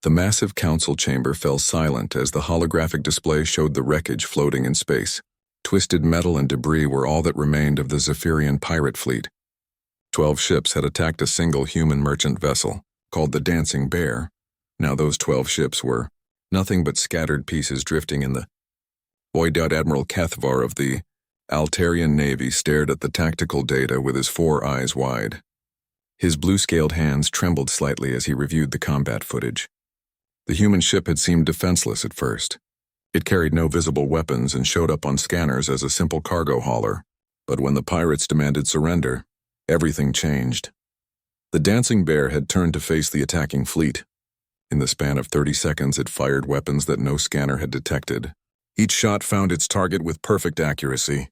The massive council chamber fell silent as the holographic display showed the wreckage floating in space. Twisted metal and debris were all that remained of the Zephyrian pirate fleet. 12 ships had attacked a single human merchant vessel, called the Dancing Bear. Now those 12 ships were nothing but scattered pieces drifting in the void. Admiral Cathvar of the Altarian Navy stared at the tactical data with his 4 eyes wide. His blue-scaled hands trembled slightly as he reviewed the combat footage. The human ship had seemed defenseless at first. It carried no visible weapons and showed up on scanners as a simple cargo hauler. But when the pirates demanded surrender, everything changed. The Dancing Bear had turned to face the attacking fleet. In the span of 30 seconds, it fired weapons that no scanner had detected. Each shot found its target with perfect accuracy.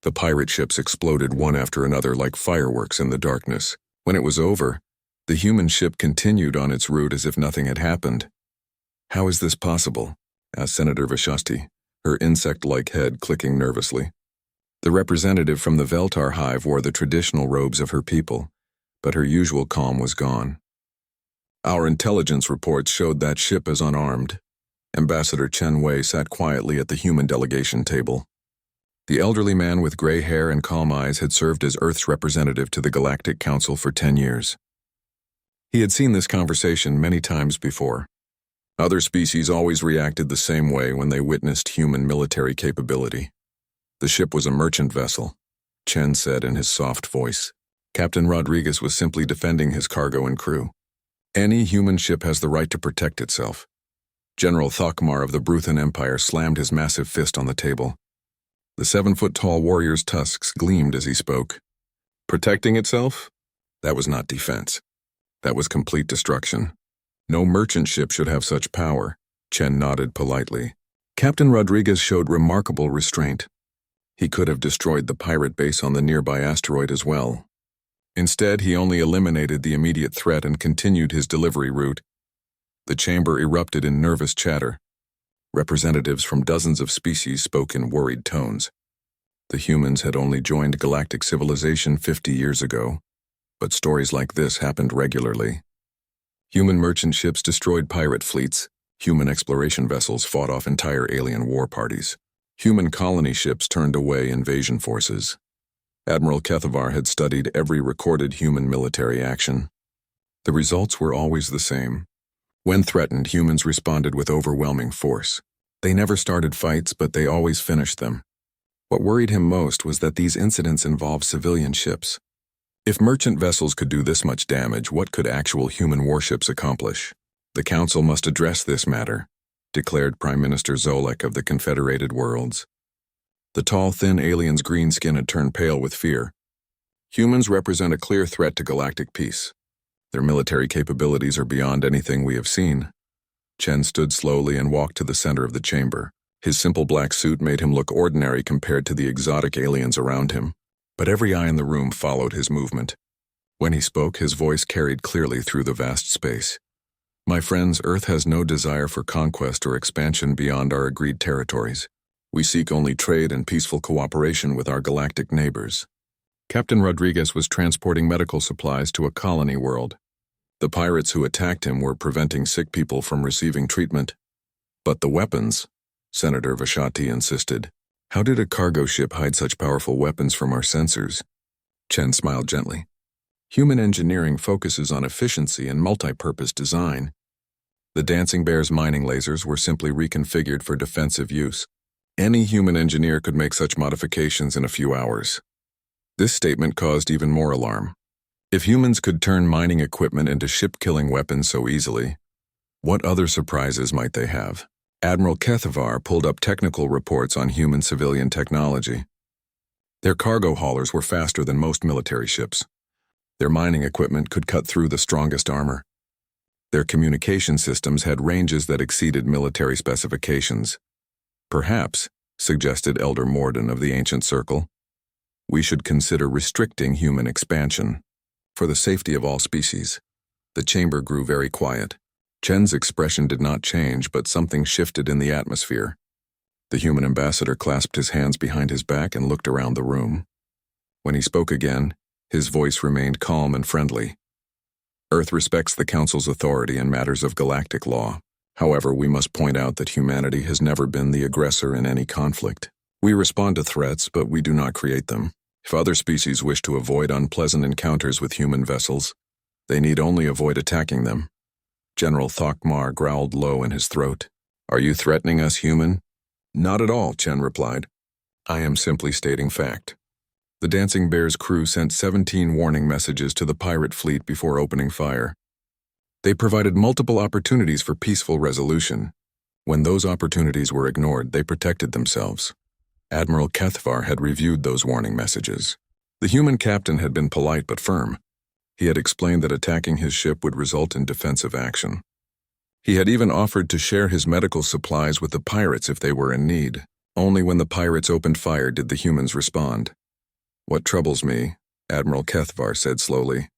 The pirate ships exploded one after another like fireworks in the darkness. When it was over, the human ship continued on its route as if nothing had happened. "How is this possible?" asked Senator Vashasti, her insect-like head clicking nervously. The representative from the Veltar hive wore the traditional robes of her people, but her usual calm was gone. "Our intelligence reports showed that ship as unarmed." Ambassador Chen Wei sat quietly at the human delegation table. The elderly man with gray hair and calm eyes had served as Earth's representative to the Galactic Council for 10 years. He had seen this conversation many times before. Other species always reacted the same way when they witnessed human military capability. "The ship was a merchant vessel," Chen said in his soft voice. "Captain Rodriguez was simply defending his cargo and crew. Any human ship has the right to protect itself." General Thokmar of the Bruthan Empire slammed his massive fist on the table. The 7-foot-tall warrior's tusks gleamed as he spoke. Protecting itself? That was not defense. That was complete destruction. No merchant ship should have such power. Chen nodded politely. Captain Rodriguez showed remarkable restraint. He could have destroyed the pirate base on the nearby asteroid as well. Instead, he only eliminated the immediate threat and continued his delivery route. The chamber erupted in nervous chatter. Representatives from dozens of species spoke in worried tones. The humans had only joined galactic civilization 50 years ago, but stories like this happened regularly. Human merchant ships destroyed pirate fleets. Human exploration vessels fought off entire alien war parties. Human colony ships turned away invasion forces. Admiral Kethavar had studied every recorded human military action. The results were always the same. When threatened, humans responded with overwhelming force. They never started fights, but they always finished them. What worried him most was that these incidents involved civilian ships. If merchant vessels could do this much damage, what could actual human warships accomplish? "The Council must address this matter," declared Prime Minister Zolek of the Confederated Worlds. The tall, thin alien's green skin had turned pale with fear. "Humans represent a clear threat to galactic peace. Their military capabilities are beyond anything we have seen." Chen stood slowly and walked to the center of the chamber. His simple black suit made him look ordinary compared to the exotic aliens around him, but every eye in the room followed his movement. When he spoke, his voice carried clearly through the vast space. "My friends, Earth has no desire for conquest or expansion beyond our agreed territories. We seek only trade and peaceful cooperation with our galactic neighbors." Captain Rodriguez was transporting medical supplies to a colony world. The pirates who attacked him were preventing sick people from receiving treatment. "But the weapons," Senator Vashati insisted. "How did a cargo ship hide such powerful weapons from our sensors?" Chen smiled gently. "Human engineering focuses on efficiency and multi-purpose design. The Dancing Bear's mining lasers were simply reconfigured for defensive use. Any human engineer could make such modifications in a few hours." This statement caused even more alarm. If humans could turn mining equipment into ship-killing weapons so easily, what other surprises might they have? Admiral Kethavar pulled up technical reports on human civilian technology. Their cargo haulers were faster than most military ships. Their mining equipment could cut through the strongest armor. Their communication systems had ranges that exceeded military specifications. "Perhaps," suggested Elder Morden of the Ancient Circle, "we should consider restricting human expansion for the safety of all species." The chamber grew very quiet. Chen's expression did not change, but something shifted in the atmosphere. The human ambassador clasped his hands behind his back and looked around the room. When he spoke again, his voice remained calm and friendly. Earth respects the Council's authority in matters of galactic law. However, we must point out that humanity has never been the aggressor in any conflict. We respond to threats, but we do not create them. If other species wish to avoid unpleasant encounters with human vessels, they need only avoid attacking them. General Thokmar growled low in his throat. Are you threatening us, human? Not at all, Chen replied. I am simply stating fact. The Dancing Bear's crew sent 17 warning messages to the pirate fleet before opening fire. They provided multiple opportunities for peaceful resolution. When those opportunities were ignored, they protected themselves. Admiral Kethvar had reviewed those warning messages. The human captain had been polite but firm. He had explained that attacking his ship would result in defensive action. He had even offered to share his medical supplies with the pirates if they were in need. Only when the pirates opened fire did the humans respond. What troubles me, Admiral Kethvar said slowly,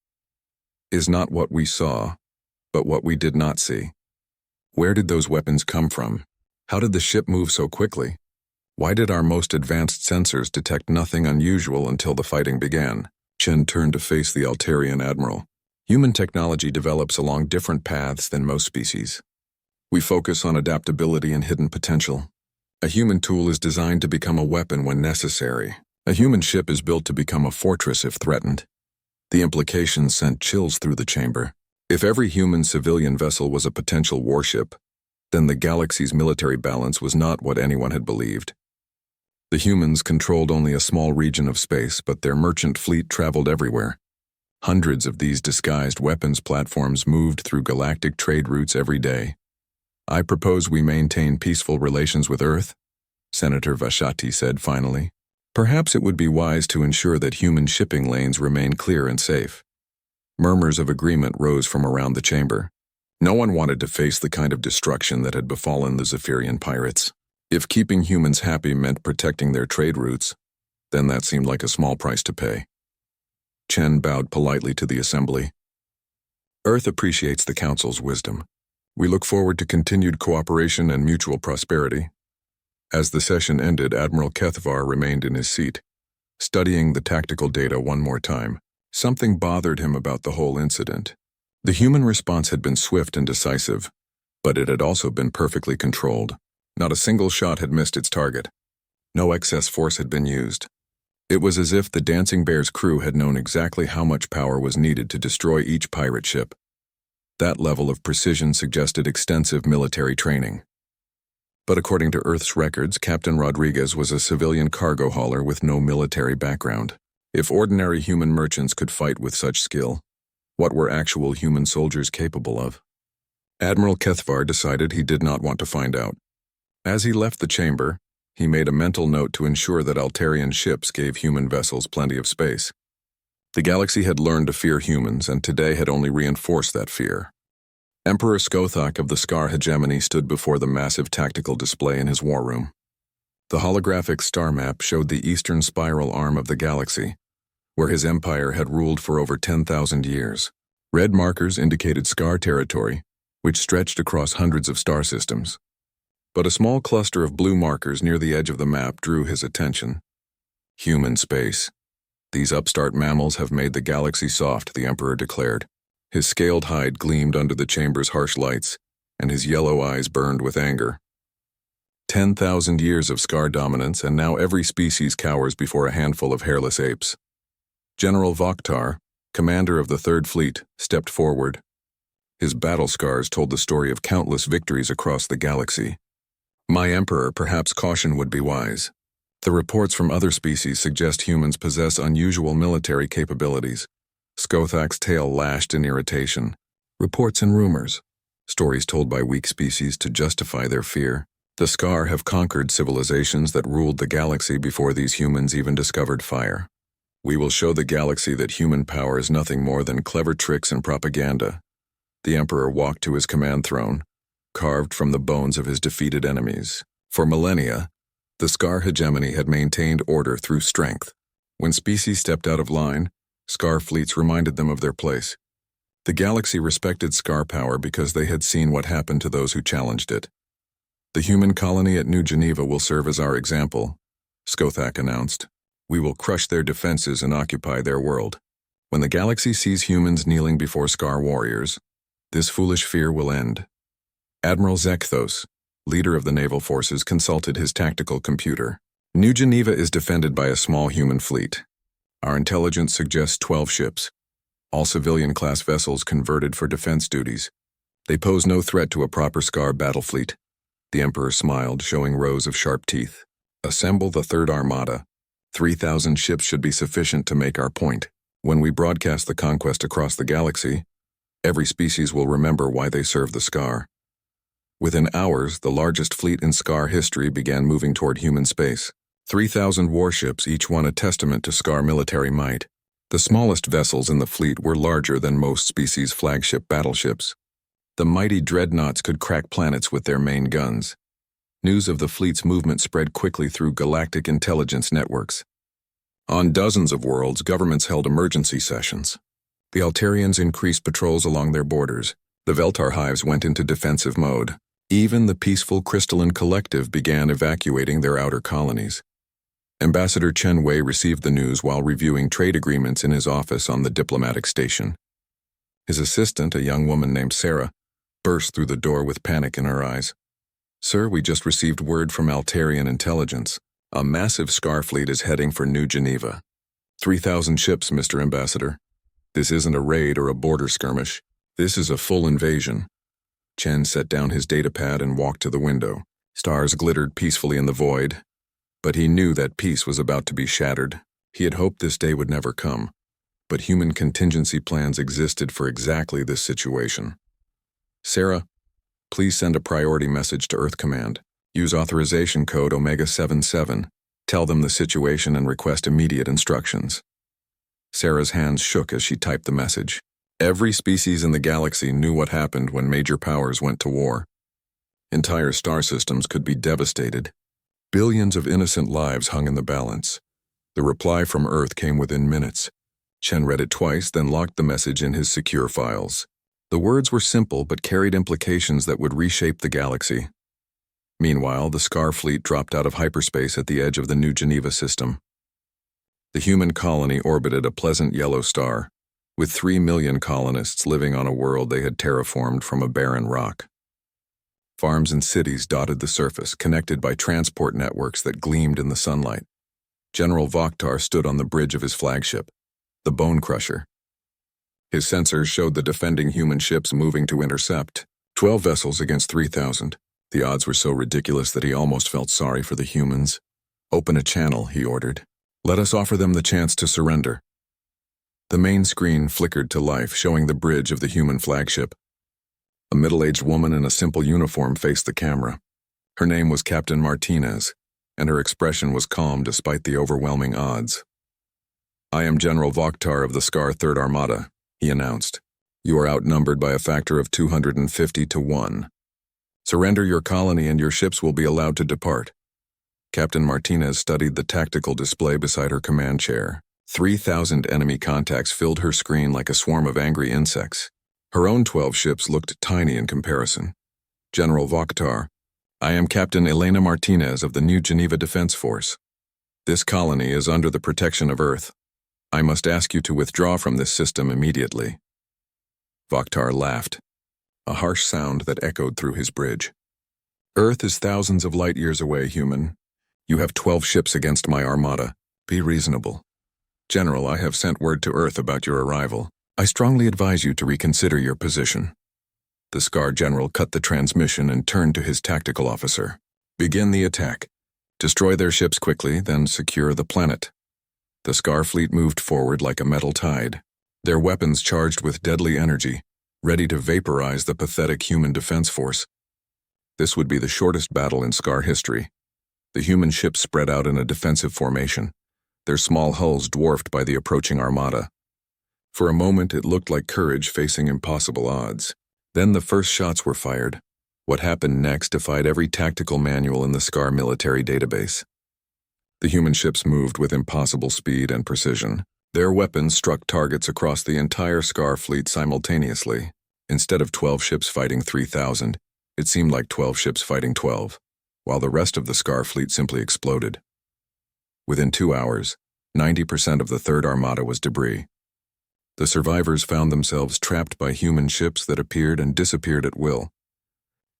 is not what we saw, but what we did not see. Where did those weapons come from? How did the ship move so quickly? Why did our most advanced sensors detect nothing unusual until the fighting began? Chen turned to face the Altarian admiral. Human technology develops along different paths than most species. We focus on adaptability and hidden potential. A human tool is designed to become a weapon when necessary. A human ship is built to become a fortress if threatened. The implications sent chills through the chamber. If every human civilian vessel was a potential warship, then the galaxy's military balance was not what anyone had believed. The humans controlled only a small region of space, but their merchant fleet traveled everywhere. Hundreds of these disguised weapons platforms moved through galactic trade routes every day. I propose we maintain peaceful relations with Earth, Senator Vashati said finally. Perhaps it would be wise to ensure that human shipping lanes remain clear and safe. Murmurs of agreement rose from around the chamber. No one wanted to face the kind of destruction that had befallen the Zephyrian pirates. If keeping humans happy meant protecting their trade routes, then that seemed like a small price to pay. Chen bowed politely to the assembly. Earth appreciates the Council's wisdom. We look forward to continued cooperation and mutual prosperity. As the session ended, Admiral Kethvar remained in his seat, studying the tactical data one more time. Something bothered him about the whole incident. The human response had been swift and decisive, but it had also been perfectly controlled. Not a single shot had missed its target. No excess force had been used. It was as if the Dancing Bear's crew had known exactly how much power was needed to destroy each pirate ship. That level of precision suggested extensive military training. But according to Earth's records, Captain Rodriguez was a civilian cargo hauler with no military background. If ordinary human merchants could fight with such skill, what were actual human soldiers capable of? Admiral Kethvar decided he did not want to find out. As he left the chamber, he made a mental note to ensure that Altarian ships gave human vessels plenty of space. The galaxy had learned to fear humans, and today had only reinforced that fear. Emperor Skothak of the Scar Hegemony stood before the massive tactical display in his war room. The holographic star map showed the eastern spiral arm of the galaxy, where his empire had ruled for over 10,000 years. Red markers indicated Scar territory, which stretched across hundreds of star systems. But a small cluster of blue markers near the edge of the map drew his attention. Human space. These upstart mammals have made the galaxy soft, the Emperor declared. His scaled hide gleamed under the chamber's harsh lights, and his yellow eyes burned with anger. 10,000 years of Scar dominance, and now every species cowers before a handful of hairless apes. General Vokhtar, commander of the Third Fleet, stepped forward. His battle scars told the story of countless victories across the galaxy. My Emperor, perhaps caution would be wise. The reports from other species suggest humans possess unusual military capabilities. Skothak's tail lashed in irritation. Reports and rumors. Stories told by weak species to justify their fear. The Scar have conquered civilizations that ruled the galaxy before these humans even discovered fire. We will show the galaxy that human power is nothing more than clever tricks and propaganda. The Emperor walked to his command throne, carved from the bones of his defeated enemies. For millennia, the Scar hegemony had maintained order through strength. When species stepped out of line, Scar fleets reminded them of their place. The galaxy respected Scar power because they had seen what happened to those who challenged it. The human colony at New Geneva will serve as our example, Skothak announced. We will crush their defenses and occupy their world. When the galaxy sees humans kneeling before Scar warriors, this foolish fear will end. Admiral Zekthos, leader of the naval forces, consulted his tactical computer. New Geneva is defended by a small human fleet. Our intelligence suggests 12 ships, all civilian-class vessels converted for defense duties. They pose no threat to a proper Scar battle fleet. The Emperor smiled, showing rows of sharp teeth. Assemble the Third Armada. 3,000 ships should be sufficient to make our point. When we broadcast the conquest across the galaxy, every species will remember why they serve the Scar. Within hours, the largest fleet in Scar history began moving toward human space. 3,000 warships, each one a testament to Scar military might. The smallest vessels in the fleet were larger than most species' flagship battleships. The mighty dreadnoughts could crack planets with their main guns. News of the fleet's movement spread quickly through galactic intelligence networks. On dozens of worlds, governments held emergency sessions. The Altarians increased patrols along their borders. The Veltar hives went into defensive mode. Even the peaceful Crystalline Collective began evacuating their outer colonies. Ambassador Chen Wei received the news while reviewing trade agreements in his office on the diplomatic station. His assistant, a young woman named Sarah, burst through the door with panic in her eyes. "Sir, we just received word from Altarian intelligence. A massive Scar fleet is heading for New Geneva. 3,000 ships, Mr. Ambassador. This isn't a raid or a border skirmish. This is a full invasion." Chen set down his datapad and walked to the window. Stars glittered peacefully in the void, but he knew that peace was about to be shattered. He had hoped this day would never come, but human contingency plans existed for exactly this situation. "Sarah, please send a priority message to Earth Command. Use authorization code Omega-77. Tell them the situation and request immediate instructions." Sarah's hands shook as she typed the message. Every species in the galaxy knew what happened when major powers went to war. Entire star systems could be devastated. Billions of innocent lives hung in the balance. The reply from Earth came within minutes. Chen read it twice, then locked the message in his secure files. The words were simple but carried implications that would reshape the galaxy. Meanwhile, the Scar fleet dropped out of hyperspace at the edge of the New Geneva system. The human colony orbited a pleasant yellow star, with 3 million colonists living on a world they had terraformed from a barren rock. Farms and cities dotted the surface, connected by transport networks that gleamed in the sunlight. General Vokhtar stood on the bridge of his flagship, the Bone Crusher. His sensors showed the defending human ships moving to intercept. 12 vessels against 3,000. The odds were so ridiculous that he almost felt sorry for the humans. "Open a channel," he ordered. "Let us offer them the chance to surrender." The main screen flickered to life, showing the bridge of the human flagship. A middle-aged woman in a simple uniform faced the camera. Her name was Captain Martinez, and her expression was calm despite the overwhelming odds. "I am General Vokhtar of the Scar Third Armada," he announced. "You are outnumbered by a factor of 250 to 1. Surrender your colony and your ships will be allowed to depart." Captain Martinez studied the tactical display beside her command chair. 3,000 enemy contacts filled her screen like a swarm of angry insects. Her own 12 ships looked tiny in comparison. "General Vokhtar, I am Captain Elena Martinez of the New Geneva Defense Force. This colony is under the protection of Earth. I must ask you to withdraw from this system immediately." Vokhtar laughed, a harsh sound that echoed through his bridge. "Earth is thousands of light years away, human. You have 12 ships against my armada. Be reasonable. General, I have sent word to Earth about your arrival. I strongly advise you to reconsider your position." The Scar general cut the transmission and turned to his tactical officer. "Begin the attack. Destroy their ships quickly, then secure the planet." The Scar fleet moved forward like a metal tide, their weapons charged with deadly energy, ready to vaporize the pathetic human defense force. This would be the shortest battle in Scar history. The human ships spread out in a defensive formation, their small hulls dwarfed by the approaching armada. For a moment, it looked like courage facing impossible odds. Then the first shots were fired. What happened next defied every tactical manual in the Scar military database. The human ships moved with impossible speed and precision. Their weapons struck targets across the entire Scar fleet simultaneously. Instead of 12 ships fighting 3,000, it seemed like 12 ships fighting 12, while the rest of the Scar fleet simply exploded. Within 2 hours, 90% of the Third Armada was debris. The survivors found themselves trapped by human ships that appeared and disappeared at will.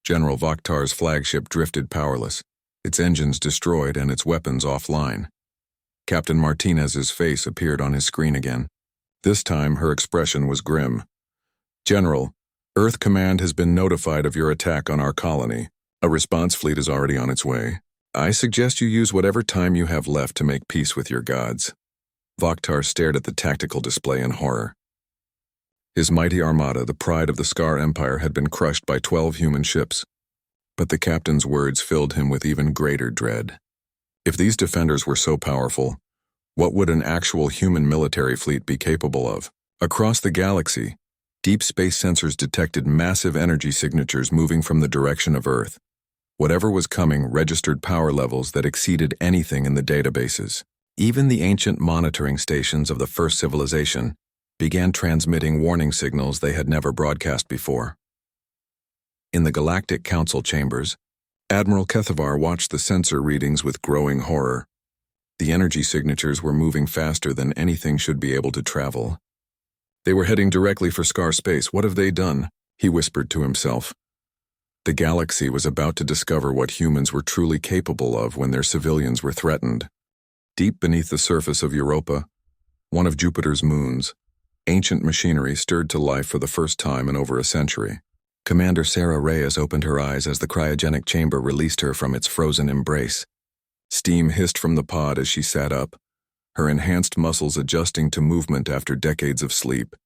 General Vakhtar's flagship drifted powerless, its engines destroyed and its weapons offline. Captain Martinez's face appeared on his screen again. This time her expression was grim. "General, Earth Command has been notified of your attack on our colony. A response fleet is already on its way. I suggest you use whatever time you have left to make peace with your gods." Vakhtar stared at the tactical display in horror. His mighty armada, the pride of the Scar Empire, had been crushed by 12 human ships. But the captain's words filled him with even greater dread. If these defenders were so powerful, what would an actual human military fleet be capable of? Across the galaxy, deep space sensors detected massive energy signatures moving from the direction of Earth. Whatever was coming registered power levels that exceeded anything in the databases. Even the ancient monitoring stations of the first civilization began transmitting warning signals they had never broadcast before. In the Galactic Council chambers, Admiral Kethavar watched the sensor readings with growing horror. The energy signatures were moving faster than anything should be able to travel. They were heading directly for Scar Space. What have they done? He whispered to himself. The galaxy was about to discover what humans were truly capable of when their civilians were threatened. Deep beneath the surface of Europa, one of Jupiter's moons, ancient machinery stirred to life for the first time in over a century. Commander Sarah Reyes opened her eyes as the cryogenic chamber released her from its frozen embrace. Steam hissed from the pod as she sat up, her enhanced muscles adjusting to movement after decades of sleep.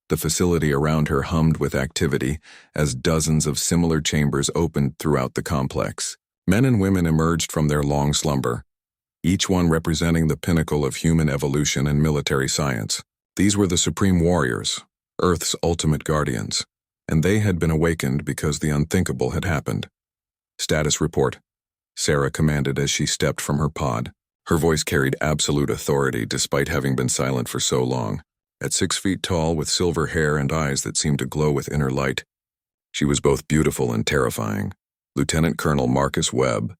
The facility around her hummed with activity as dozens of similar chambers opened throughout the complex. Men and women emerged from their long slumber, each one representing the pinnacle of human evolution and military science. These were the Supreme Warriors, Earth's ultimate guardians, and they had been awakened because the unthinkable had happened. "Status report," Sarah commanded as she stepped from her pod. Her voice carried absolute authority despite having been silent for so long. At 6 feet tall, with silver hair and eyes that seemed to glow with inner light, she was both beautiful and terrifying. Lieutenant Colonel Marcus Webb,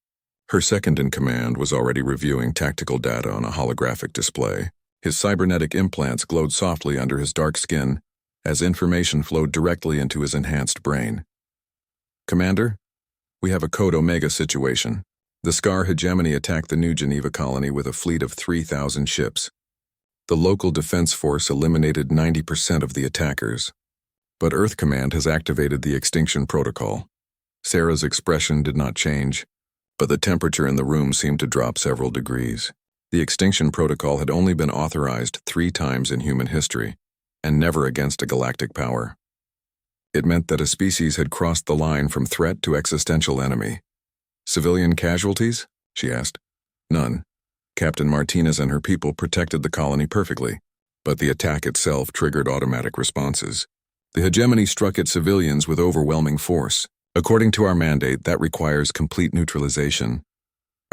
her second-in-command, was already reviewing tactical data on a holographic display. His cybernetic implants glowed softly under his dark skin as information flowed directly into his enhanced brain. "Commander, we have a Code Omega situation. The Scar hegemony attacked the New Geneva colony with a fleet of 3,000 ships. The local defense force eliminated 90% of the attackers, but Earth Command has activated the extinction protocol." Sarah's expression did not change, but the temperature in the room seemed to drop several degrees. The extinction protocol had only been authorized 3 times in human history, and never against a galactic power. It meant that a species had crossed the line from threat to existential enemy. "Civilian casualties?" she asked. "None. Captain Martinez and her people protected the colony perfectly, but the attack itself triggered automatic responses. The hegemony struck at civilians with overwhelming force. According to our mandate, that requires complete neutralization.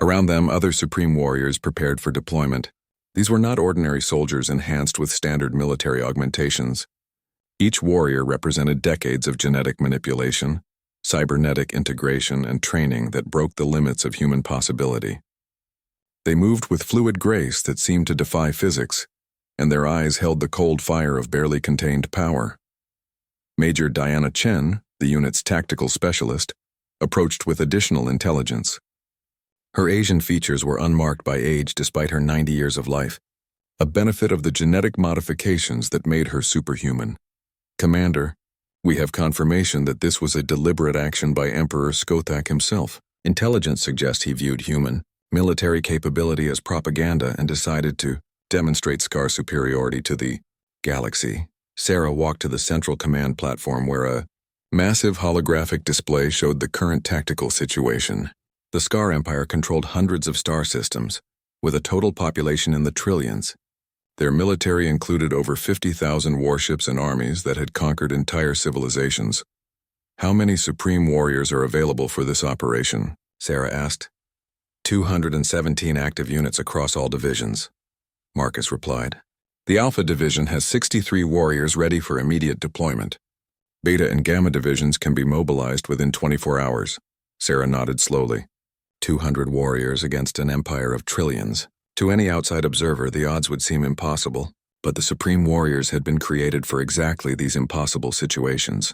Around them, other Supreme Warriors prepared for deployment. These were not ordinary soldiers enhanced with standard military augmentations. Each warrior represented decades of genetic manipulation, cybernetic integration, and training that broke the limits of human possibility. They moved with fluid grace that seemed to defy physics, and their eyes held the cold fire of barely contained power. Major Diana Chen, the unit's tactical specialist, approached with additional intelligence. Her Asian features were unmarked by age despite her 90 years of life, a benefit of the genetic modifications that made her superhuman. "Commander, we have confirmation that this was a deliberate action by Emperor Skothak himself. Intelligence suggests he viewed human military capability as propaganda and decided to demonstrate Scar superiority to the galaxy." Sarah walked to the central command platform where a massive holographic display showed the current tactical situation. The Scar Empire controlled hundreds of star systems, with a total population in the trillions. Their military included over 50,000 warships and armies that had conquered entire civilizations. "How many Supreme Warriors are available for this operation?" Sarah asked. 217 active units across all divisions," Marcus replied. "The Alpha Division has 63 warriors ready for immediate deployment. Beta and Gamma divisions can be mobilized within 24 hours. Sarah nodded slowly. 200 warriors against an empire of trillions. To any outside observer, the odds would seem impossible. But the Supreme Warriors had been created for exactly these impossible situations.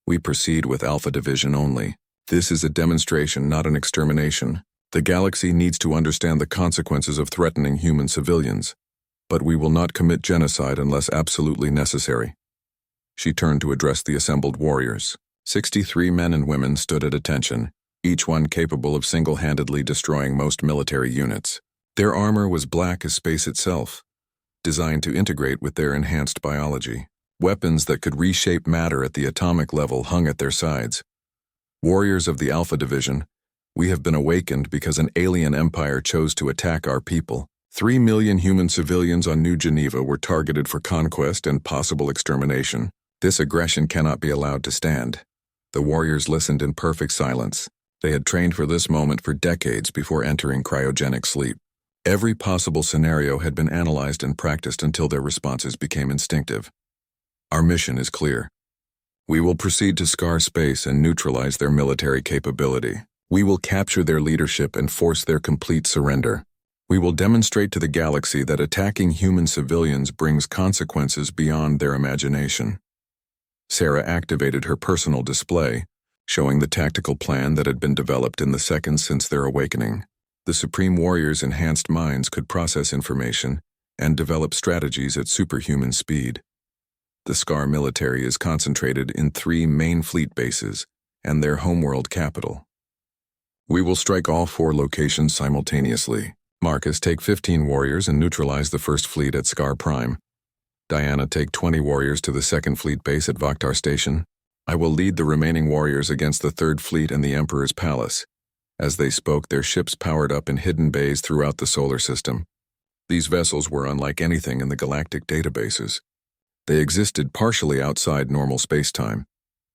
We proceed with Alpha Division only. This is a demonstration, not an extermination. The galaxy needs to understand the consequences of threatening human civilians. But we will not commit genocide unless absolutely necessary. She turned to address the assembled warriors. 63 men and women stood at attention, each one capable of single-handedly destroying most military units. Their armor was black as space itself, designed to integrate with their enhanced biology. Weapons that could reshape matter at the atomic level hung at their sides. Warriors of the Alpha Division, we have been awakened because an alien empire chose to attack our people. 3 million human civilians on New Geneva were targeted for conquest and possible extermination. This aggression cannot be allowed to stand. The warriors listened in perfect silence. They had trained for this moment for decades before entering cryogenic sleep. Every possible scenario had been analyzed and practiced until their responses became instinctive. Our mission is clear. We will proceed to scar space and neutralize their military capability. We will capture their leadership and force their complete surrender. We will demonstrate to the galaxy that attacking human civilians brings consequences beyond their imagination. Sarah activated her personal display, showing the tactical plan that had been developed in the seconds since their awakening. The Supreme Warriors' enhanced minds could process information and develop strategies at superhuman speed. The Scar military is concentrated in 3 main fleet bases and their homeworld capital. We will strike all 4 locations simultaneously. Marcus, take 15 warriors and neutralize the first fleet at Scar Prime. Diana, take 20 warriors to the second fleet base at Vaktar Station. I will lead the remaining warriors against the third fleet and the Emperor's palace. As they spoke, their ships powered up in hidden bays throughout the solar system. These vessels were unlike anything in the galactic databases. They existed partially outside normal space-time,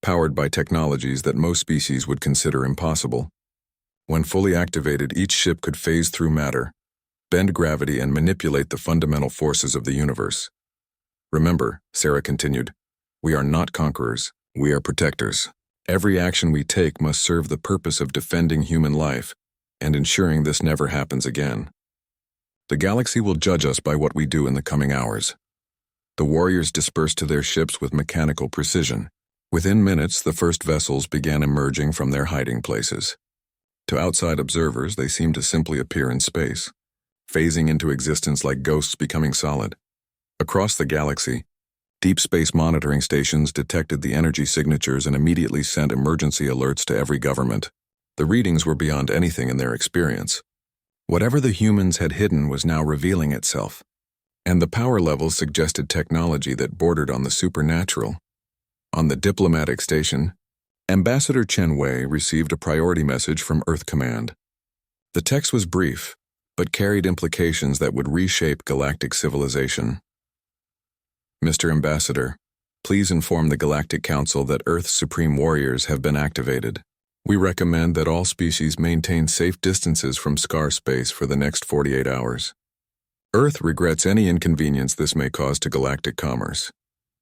powered by technologies that most species would consider impossible. When fully activated, each ship could phase through matter, bend gravity, and manipulate the fundamental forces of the universe. Remember, Sarah continued, we are not conquerors, we are protectors. Every action we take must serve the purpose of defending human life and ensuring this never happens again. The galaxy will judge us by what we do in the coming hours. The warriors dispersed to their ships with mechanical precision. Within minutes, the first vessels began emerging from their hiding places. To outside observers, they seemed to simply appear in space, phasing into existence like ghosts becoming solid. Across the galaxy, deep space monitoring stations detected the energy signatures and immediately sent emergency alerts to every government. The readings were beyond anything in their experience. Whatever the humans had hidden was now revealing itself, and the power levels suggested technology that bordered on the supernatural. On the diplomatic station, Ambassador Chen Wei received a priority message from Earth Command. The text was brief, but carried implications that would reshape galactic civilization. Mr. Ambassador, please inform the Galactic Council that Earth's Supreme Warriors have been activated. We recommend that all species maintain safe distances from Scar space for the next 48 hours. Earth regrets any inconvenience this may cause to galactic commerce.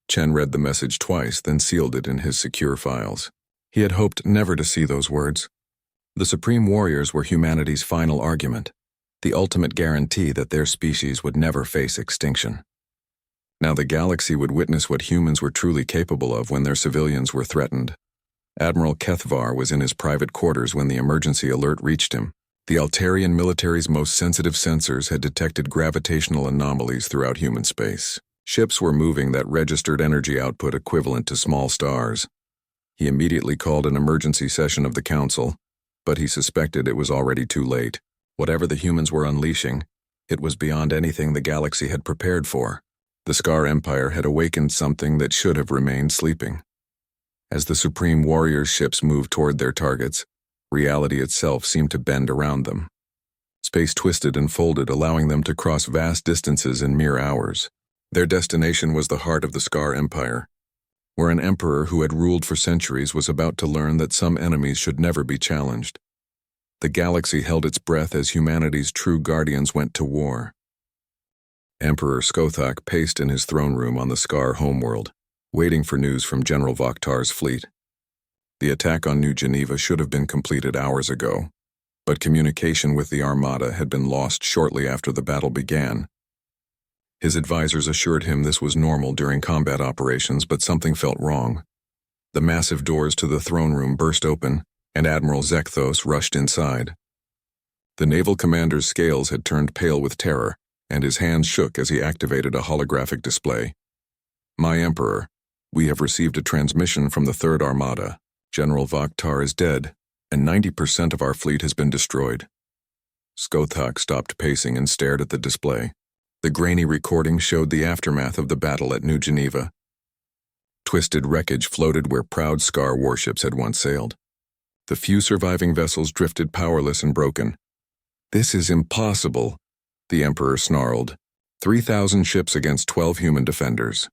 Chen read the message twice, then sealed it in his secure files. He had hoped never to see those words. The Supreme Warriors were humanity's final argument, the ultimate guarantee that their species would never face extinction. Now the galaxy would witness what humans were truly capable of when their civilians were threatened. Admiral Kethvar was in his private quarters when the emergency alert reached him. The Altarian military's most sensitive sensors had detected gravitational anomalies throughout human space. Ships were moving that registered energy output equivalent to small stars. He immediately called an emergency session of the council, but he suspected it was already too late. Whatever the humans were unleashing, it was beyond anything the galaxy had prepared for. The Scar Empire had awakened something that should have remained sleeping. As the Supreme Warriors' ships moved toward their targets, reality itself seemed to bend around them. Space twisted and folded, allowing them to cross vast distances in mere hours. Their destination was the heart of the Scar Empire, where an emperor who had ruled for centuries was about to learn that some enemies should never be challenged. The galaxy held its breath as humanity's true guardians went to war. Emperor Skothak paced in his throne room on the Scar homeworld, waiting for news from General Vaktar's fleet. The attack on New Geneva should have been completed hours ago, but communication with the Armada had been lost shortly after the battle began. His advisors assured him this was normal during combat operations, but something felt wrong. The massive doors to the throne room burst open, and Admiral Zekthos rushed inside. The naval commander's scales had turned pale with terror, and his hands shook as he activated a holographic display. "My Emperor, we have received a transmission from the Third Armada. General Vaktar is dead, and 90% of our fleet has been destroyed." Skothak stopped pacing and stared at the display. The grainy recording showed the aftermath of the battle at New Geneva. Twisted wreckage floated where proud Scar warships had once sailed. The few surviving vessels drifted powerless and broken. "This is impossible," the Emperor snarled. 3,000 ships against 12 human defenders.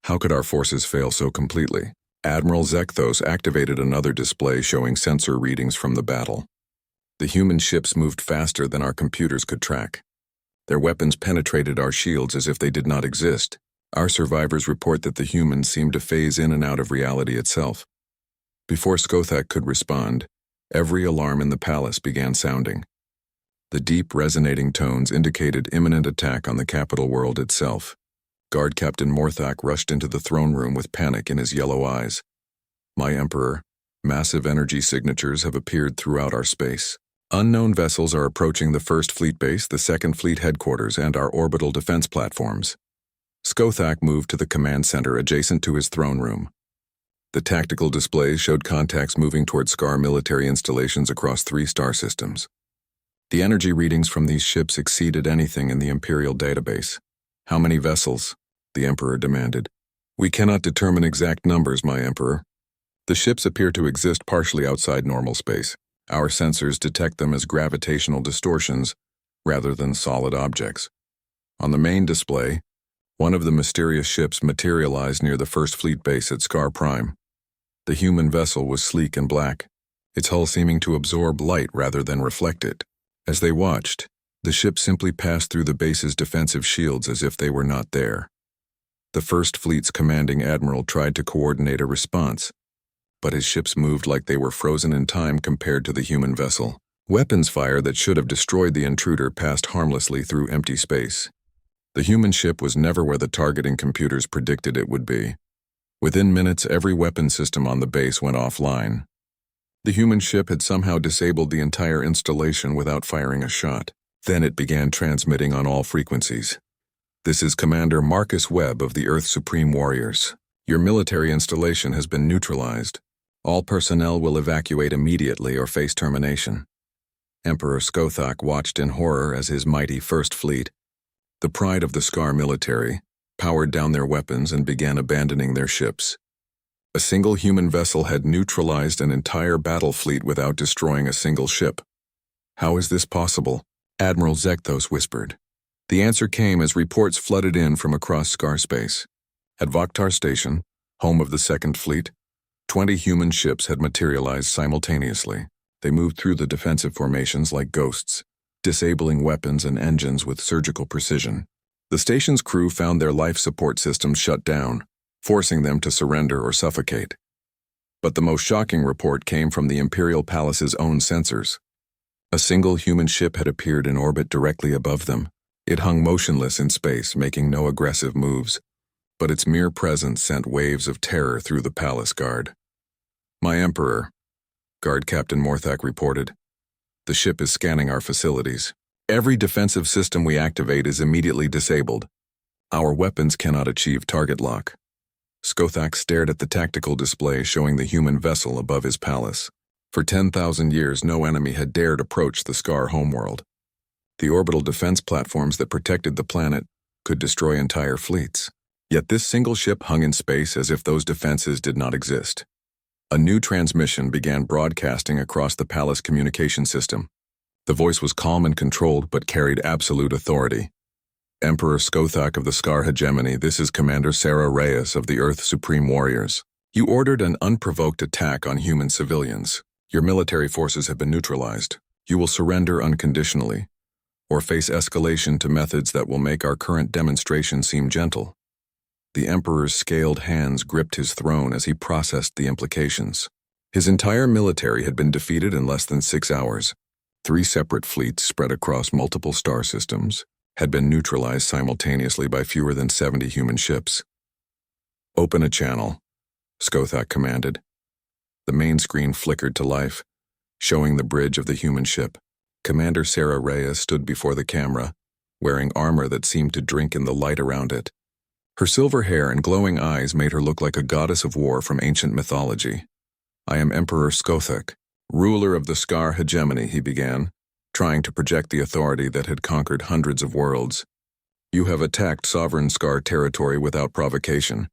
How could our forces fail so completely? Admiral Zekthos activated another display showing sensor readings from the battle. The human ships moved faster than our computers could track. Their weapons penetrated our shields as if they did not exist. Our survivors report that the humans seemed to phase in and out of reality itself. Before Skothak could respond, every alarm in the palace began sounding. The deep, resonating tones indicated imminent attack on the capital world itself. Guard Captain Morthak rushed into the throne room with panic in his yellow eyes. "My Emperor, massive energy signatures have appeared throughout our space. Unknown vessels are approaching the First Fleet Base, the Second Fleet Headquarters, and our orbital defense platforms." Skothak moved to the command center adjacent to his throne room. The tactical displays showed contacts moving toward Scar military installations across 3 star systems. The energy readings from these ships exceeded anything in the Imperial database. "How many vessels?" the Emperor demanded. "We cannot determine exact numbers, my Emperor. The ships appear to exist partially outside normal space. Our sensors detect them as gravitational distortions rather than solid objects." On the main display, one of the mysterious ships materialized near the First Fleet Base at Scar Prime. The human vessel was sleek and black, its hull seeming to absorb light rather than reflect it. As they watched, the ship simply passed through the base's defensive shields as if they were not there. The First Fleet's commanding admiral tried to coordinate a response, but his ships moved like they were frozen in time compared to the human vessel. Weapons fire that should have destroyed the intruder passed harmlessly through empty space. The human ship was never where the targeting computers predicted it would be. Within minutes, every weapon system on the base went offline. The human ship had somehow disabled the entire installation without firing a shot. Then it began transmitting on all frequencies. "This is Commander Marcus Webb of the Earth Supreme Warriors. Your military installation has been neutralized. All personnel will evacuate immediately or face termination." Emperor Skothak watched in horror as his mighty First Fleet, the pride of the Scar military, powered down their weapons and began abandoning their ships. A single human vessel had neutralized an entire battle fleet without destroying a single ship. "How is this possible?" Admiral Zekthos whispered. The answer came as reports flooded in from across Scar space. At Vaktar Station, home of the Second Fleet, 20 human ships had materialized simultaneously. They moved through the defensive formations like ghosts, disabling weapons and engines with surgical precision. The station's crew found their life support systems shut down, forcing them to surrender or suffocate. But the most shocking report came from the Imperial Palace's own sensors. A single human ship had appeared in orbit directly above them. It hung motionless in space, making no aggressive moves, but its mere presence sent waves of terror through the palace guard. "My Emperor," Guard Captain Morthak reported, "the ship is scanning our facilities. Every defensive system we activate is immediately disabled. Our weapons cannot achieve target lock." Skothak stared at the tactical display showing the human vessel above his palace. For 10,000 years, no enemy had dared approach the Scar homeworld. The orbital defense platforms that protected the planet could destroy entire fleets. Yet this single ship hung in space as if those defenses did not exist. A new transmission began broadcasting across the palace communication system. The voice was calm and controlled but carried absolute authority. "Emperor Skothak of the Scar hegemony, this is Commander Sarah Reyes of the Earth Supreme Warriors. You ordered an unprovoked attack on human civilians. Your military forces have been neutralized. You will surrender unconditionally, or face escalation to methods that will make our current demonstration seem gentle." The Emperor's scaled hands gripped his throne as he processed the implications. His entire military had been defeated in less than 6 hours. 3 separate fleets spread across multiple star systems, had been neutralized simultaneously by fewer than 70 human ships. "Open a channel," Skothak commanded. The main screen flickered to life, showing the bridge of the human ship. Commander Sarah Reyes stood before the camera, wearing armor that seemed to drink in the light around it. Her silver hair and glowing eyes made her look like a goddess of war from ancient mythology. "I am Emperor Skothak, ruler of the Scar hegemony," he began, trying to project the authority that had conquered hundreds of worlds. "You have attacked sovereign Scar territory without provocation."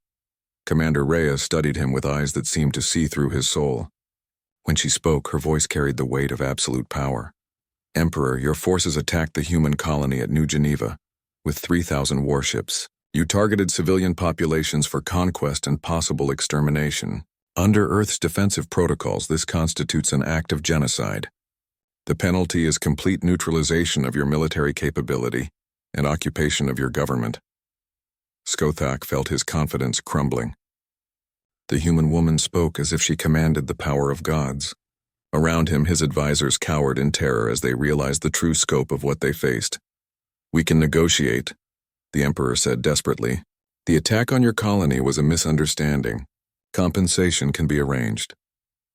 Commander Reyes studied him with eyes that seemed to see through his soul. When she spoke, her voice carried the weight of absolute power. "Emperor, your forces attacked the human colony at New Geneva with 3,000 warships. You targeted civilian populations for conquest and possible extermination. Under Earth's defensive protocols, this constitutes an act of genocide. The penalty is complete neutralization of your military capability and occupation of your government." Skothak felt his confidence crumbling. The human woman spoke as if she commanded the power of gods. Around him, his advisors cowered in terror as they realized the true scope of what they faced. "We can negotiate," the Emperor said desperately. "The attack on your colony was a misunderstanding. Compensation can be arranged."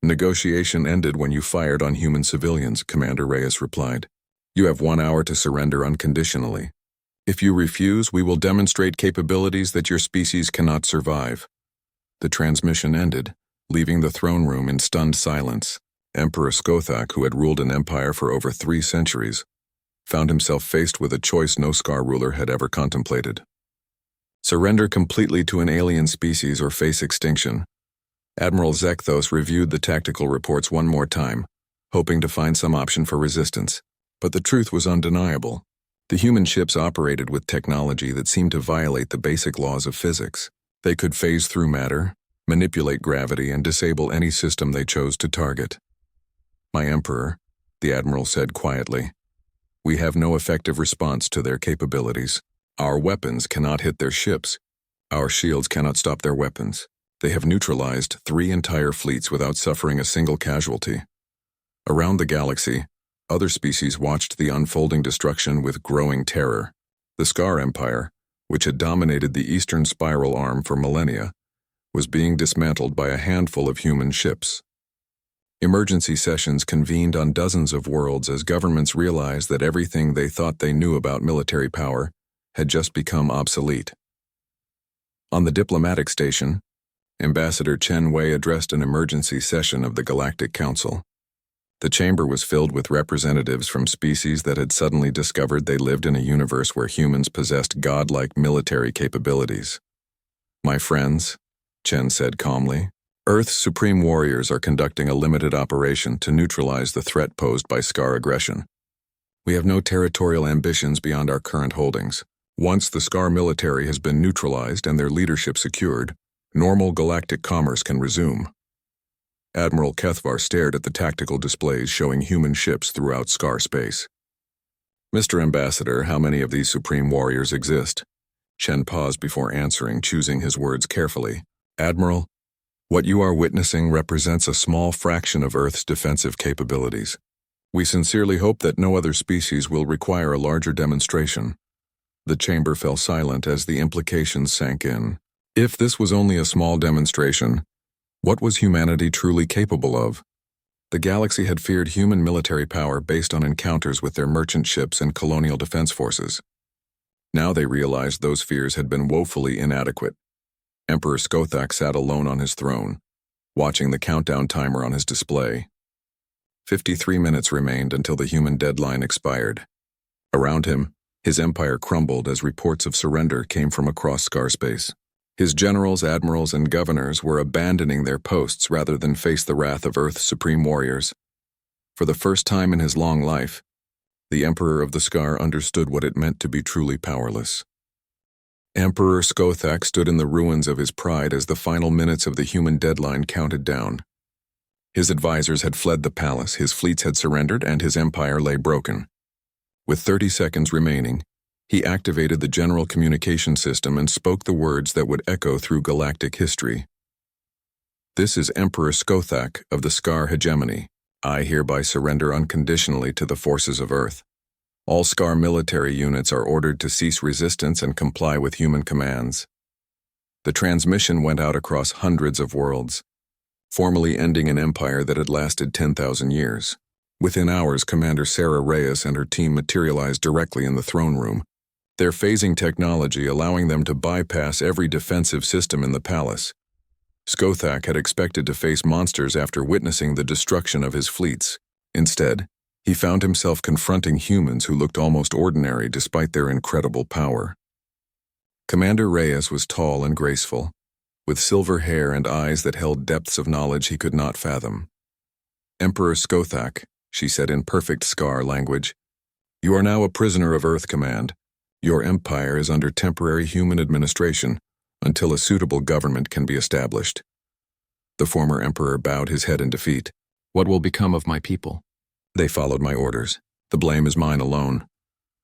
"Negotiation ended when you fired on human civilians," Commander Reyes replied. "You have 1 hour to surrender unconditionally. If you refuse, we will demonstrate capabilities that your species cannot survive." The transmission ended, leaving the throne room in stunned silence. Emperor Skothak, who had ruled an empire for over 3 centuries, found himself faced with a choice no Scar ruler had ever contemplated. Surrender completely to an alien species or face extinction. Admiral Zekthos reviewed the tactical reports one more time, hoping to find some option for resistance. But the truth was undeniable. The human ships operated with technology that seemed to violate the basic laws of physics. They could phase through matter, manipulate gravity, and disable any system they chose to target. "My Emperor," the Admiral said quietly, "we have no effective response to their capabilities. Our weapons cannot hit their ships. Our shields cannot stop their weapons. They have neutralized 3 entire fleets without suffering a single casualty." Around the galaxy, other species watched the unfolding destruction with growing terror. The Scar Empire, which had dominated the eastern spiral arm for millennia, was being dismantled by a handful of human ships. Emergency sessions convened on dozens of worlds as governments realized that everything they thought they knew about military power had just become obsolete. On the diplomatic station, Ambassador Chen Wei addressed an emergency session of the Galactic Council. The chamber was filled with representatives from species that had suddenly discovered they lived in a universe where humans possessed godlike military capabilities. "My friends," Chen said calmly, "Earth's supreme warriors are conducting a limited operation to neutralize the threat posed by Scar aggression. We have no territorial ambitions beyond our current holdings. Once the Scar military has been neutralized and their leadership secured, normal galactic commerce can resume." Admiral Kethvar stared at the tactical displays showing human ships throughout Scar space. "Mr. Ambassador, how many of these supreme warriors exist?" Chen paused before answering, choosing his words carefully. "Admiral, what you are witnessing represents a small fraction of Earth's defensive capabilities. We sincerely hope that no other species will require a larger demonstration." The chamber fell silent as the implications sank in. If this was only a small demonstration, what was humanity truly capable of? The galaxy had feared human military power based on encounters with their merchant ships and colonial defense forces. Now they realized those fears had been woefully inadequate. Emperor Skothak sat alone on his throne, watching the countdown timer on his display. 53 minutes remained until the human deadline expired. Around him, his empire crumbled as reports of surrender came from across Scar space. His generals, admirals, and governors were abandoning their posts rather than face the wrath of Earth's supreme warriors. For the first time in his long life, the Emperor of the Scar understood what it meant to be truly powerless. Emperor Skothak stood in the ruins of his pride as the final minutes of the human deadline counted down. His advisors had fled the palace, his fleets had surrendered, and his empire lay broken. With 30 seconds remaining, he activated the general communication system and spoke the words that would echo through galactic history. "This is Emperor Skothak of the Scar hegemony. I hereby surrender unconditionally to the forces of Earth. All SCAR military units are ordered to cease resistance and comply with human commands. The transmission went out across hundreds of worlds, formally ending an empire that had lasted 10,000 years. Within hours, Commander Sarah Reyes and her team materialized directly in the throne room, their phasing technology allowing them to bypass every defensive system in the palace. Skothak had expected to face monsters after witnessing the destruction of his fleets. Instead, he found himself confronting humans who looked almost ordinary despite their incredible power. Commander Reyes was tall and graceful, with silver hair and eyes that held depths of knowledge he could not fathom. "Emperor Skothak," she said in perfect SCAR language, "you are now a prisoner of Earth Command. Your empire is under temporary human administration until a suitable government can be established." The former emperor bowed his head in defeat. "What will become of my people?" "They followed my orders. The blame is mine alone."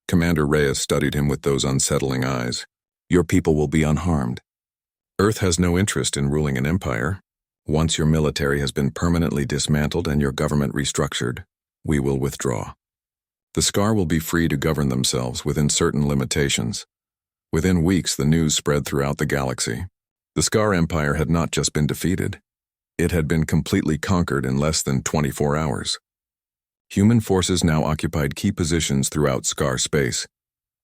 Commander Reyes studied him with those unsettling eyes. "Your people will be unharmed. Earth has no interest in ruling an empire. Once your military has been permanently dismantled and your government restructured, we will withdraw. The SCAR will be free to govern themselves within certain limitations." Within weeks, the news spread throughout the galaxy. The SCAR Empire had not just been defeated. It had been completely conquered in less than 24 hours. Human forces now occupied key positions throughout SCAR space,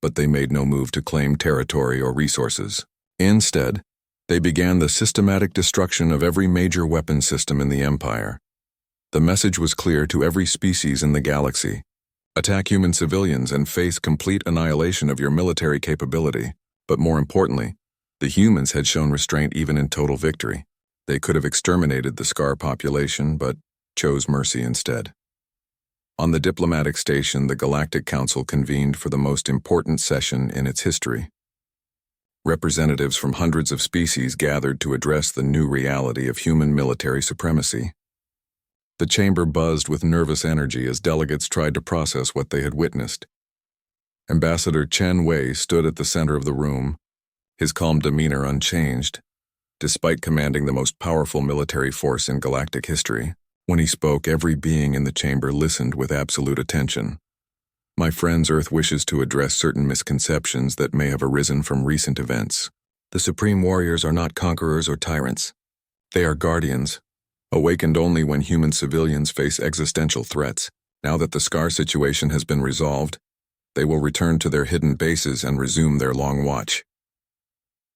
but they made no move to claim territory or resources. Instead, they began the systematic destruction of every major weapon system in the Empire. The message was clear to every species in the galaxy: attack human civilians and face complete annihilation of your military capability. But more importantly, the humans had shown restraint even in total victory. They could have exterminated the SCAR population, but chose mercy instead. On the diplomatic station, the Galactic Council convened for the most important session in its history. Representatives from hundreds of species gathered to address the new reality of human military supremacy. The chamber buzzed with nervous energy as delegates tried to process what they had witnessed. Ambassador Chen Wei stood at the center of the room, his calm demeanor unchanged, despite commanding the most powerful military force in galactic history. When he spoke, every being in the chamber listened with absolute attention. "My friends, Earth wishes to address certain misconceptions that may have arisen from recent events. The Supreme Warriors are not conquerors or tyrants. They are guardians, awakened only when human civilians face existential threats. Now that the SCAR situation has been resolved, they will return to their hidden bases and resume their long watch."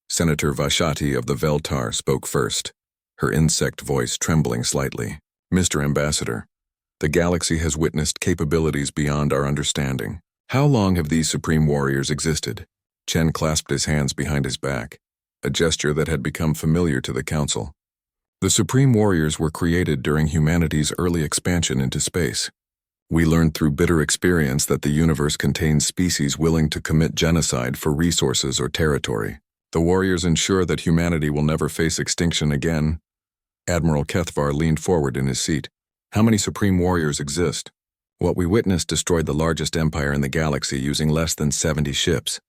Senator Vashati of the Veltar spoke first, her insect voice trembling slightly. "Mr. Ambassador, the galaxy has witnessed capabilities beyond our understanding. How long have these Supreme Warriors existed?" Chen clasped his hands behind his back, a gesture that had become familiar to the Council. "The Supreme Warriors were created during humanity's early expansion into space. We learned through bitter experience that the universe contains species willing to commit genocide for resources or territory. The warriors ensure that humanity will never face extinction again." Admiral Kethvar leaned forward in his seat. "How many Supreme Warriors exist?" "What we witnessed destroyed the largest empire in the galaxy using less than 70 ships."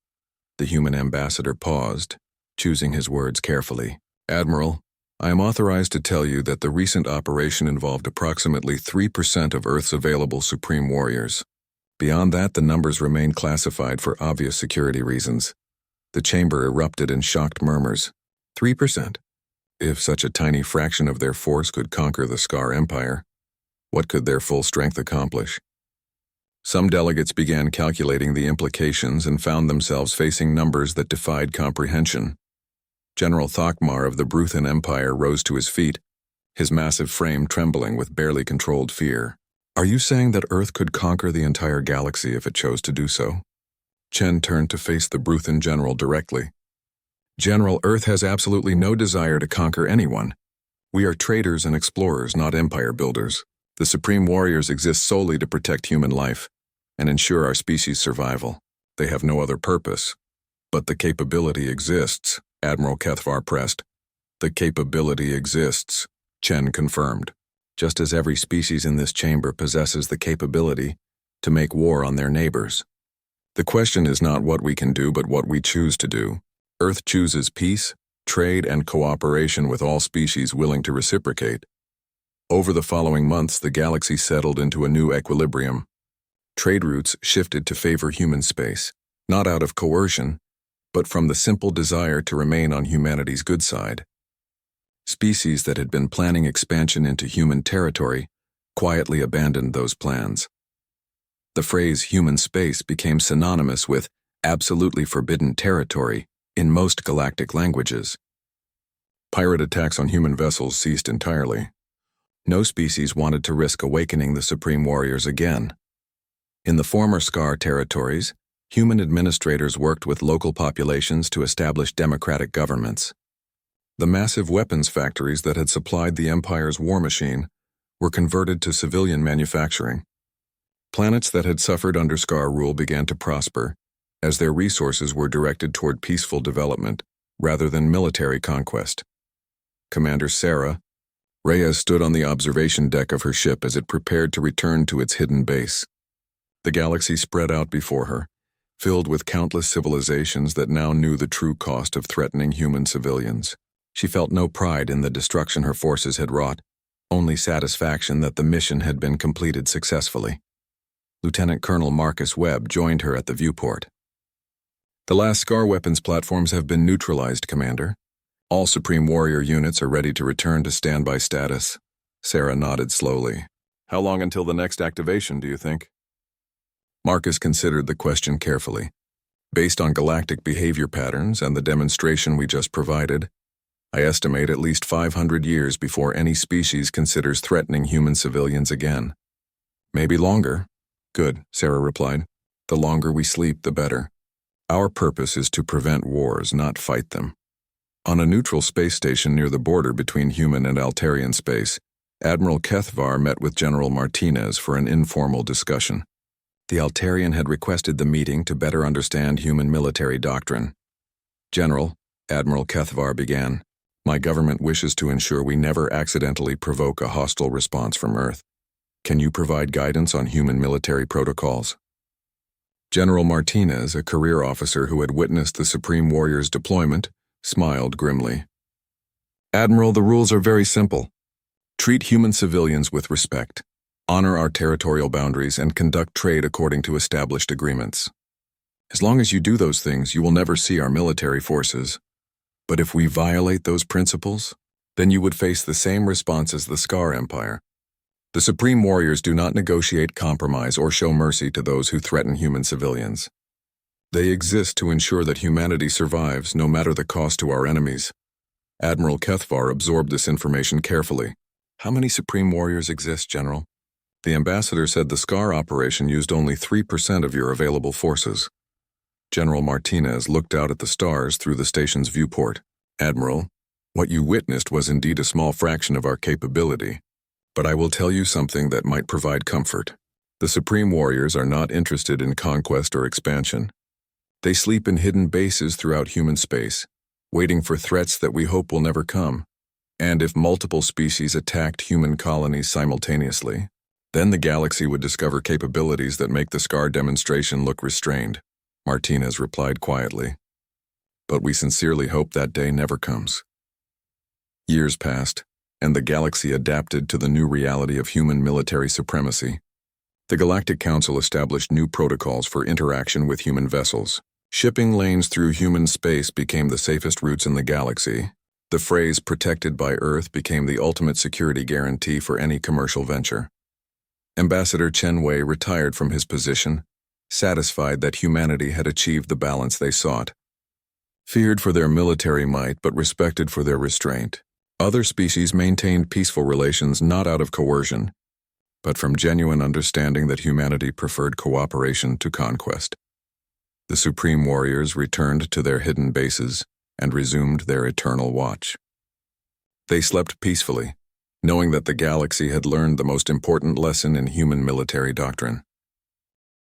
The human ambassador paused, choosing his words carefully. "Admiral, I am authorized to tell you that the recent operation involved approximately 3% of Earth's available Supreme Warriors. Beyond that, the numbers remain classified for obvious security reasons." The chamber erupted in shocked murmurs. 3%? If such a tiny fraction of their force could conquer the SCAR Empire, what could their full strength accomplish? Some delegates began calculating the implications and found themselves facing numbers that defied comprehension. General Thokmar of the Bruthan Empire rose to his feet, his massive frame trembling with barely controlled fear. "Are you saying that Earth could conquer the entire galaxy if it chose to do so?" Chen turned to face the Bruthan general directly. "General, Earth has absolutely no desire to conquer anyone. We are traders and explorers, not empire builders. The Supreme Warriors exist solely to protect human life and ensure our species' survival. They have no other purpose." "But the capability exists," Admiral Kethvar pressed. "The capability exists," Chen confirmed. "Just as every species in this chamber possesses the capability to make war on their neighbors. The question is not what we can do, but what we choose to do. Earth chooses peace, trade, and cooperation with all species willing to reciprocate." Over the following months, the galaxy settled into a new equilibrium. Trade routes shifted to favor human space, not out of coercion, but from the simple desire to remain on humanity's good side. Species that had been planning expansion into human territory quietly abandoned those plans. The phrase human space became synonymous with absolutely forbidden territory in most galactic languages. Pirate attacks on human vessels ceased entirely. No species wanted to risk awakening the Supreme Warriors again. In the former Scar territories, human administrators worked with local populations to establish democratic governments. The massive weapons factories that had supplied the Empire's war machine were converted to civilian manufacturing. Planets that had suffered under Scar rule began to prosper, as their resources were directed toward peaceful development rather than military conquest. Commander Sarah Reyes stood on the observation deck of her ship as it prepared to return to its hidden base. The galaxy spread out before her, filled with countless civilizations that now knew the true cost of threatening human civilians. She felt no pride in the destruction her forces had wrought, only satisfaction that the mission had been completed successfully. Lieutenant Colonel Marcus Webb joined her at the viewport. "The last Scar weapons platforms have been neutralized, Commander. All Supreme Warrior units are ready to return to standby status." Sarah nodded slowly. "How long until the next activation, do you think?" Marcus considered the question carefully. "Based on galactic behavior patterns and the demonstration we just provided, I estimate at least 500 years before any species considers threatening human civilians again." "Maybe longer." "Good," Sarah replied. "The longer we sleep, the better. Our purpose is to prevent wars, not fight them." On a neutral space station near the border between human and Altarian space, Admiral Kethvar met with General Martinez for an informal discussion. The Altarian had requested the meeting to better understand human military doctrine. "General," Admiral Kethvar began, "my government wishes to ensure we never accidentally provoke a hostile response from Earth. Can you provide guidance on human military protocols?" General Martinez, a career officer who had witnessed the Supreme Warrior's deployment, smiled grimly. "Admiral, the rules are very simple. Treat human civilians with respect, honor our territorial boundaries, and conduct trade according to established agreements. As long as you do those things, you will never see our military forces. But if we violate those principles, then you would face the same response as the Scar Empire. The Supreme Warriors do not negotiate compromise or show mercy to those who threaten human civilians. They exist to ensure that humanity survives no matter the cost to our enemies." Admiral Kethvar absorbed this information carefully. "How many Supreme Warriors exist, General?" "The ambassador said the Scar operation used only 3% of your available forces." General Martinez looked out at the stars through the station's viewport. "Admiral, what you witnessed was indeed a small fraction of our capability. But I will tell you something that might provide comfort. The Supreme Warriors are not interested in conquest or expansion. They sleep in hidden bases throughout human space, waiting for threats that we hope will never come. And if multiple species attacked human colonies simultaneously, then the galaxy would discover capabilities that make the Scar demonstration look restrained," Martinez replied quietly. "But we sincerely hope that day never comes." Years passed, and the galaxy adapted to the new reality of human military supremacy. The Galactic Council established new protocols for interaction with human vessels. Shipping lanes through human space became the safest routes in the galaxy. The phrase "protected by Earth" became the ultimate security guarantee for any commercial venture. Ambassador Chen Wei retired from his position, satisfied that humanity had achieved the balance they sought. Feared for their military might but respected for their restraint, other species maintained peaceful relations not out of coercion, but from genuine understanding that humanity preferred cooperation to conquest. The Supreme Warriors returned to their hidden bases and resumed their eternal watch. They slept peacefully, knowing that the galaxy had learned the most important lesson in human military doctrine.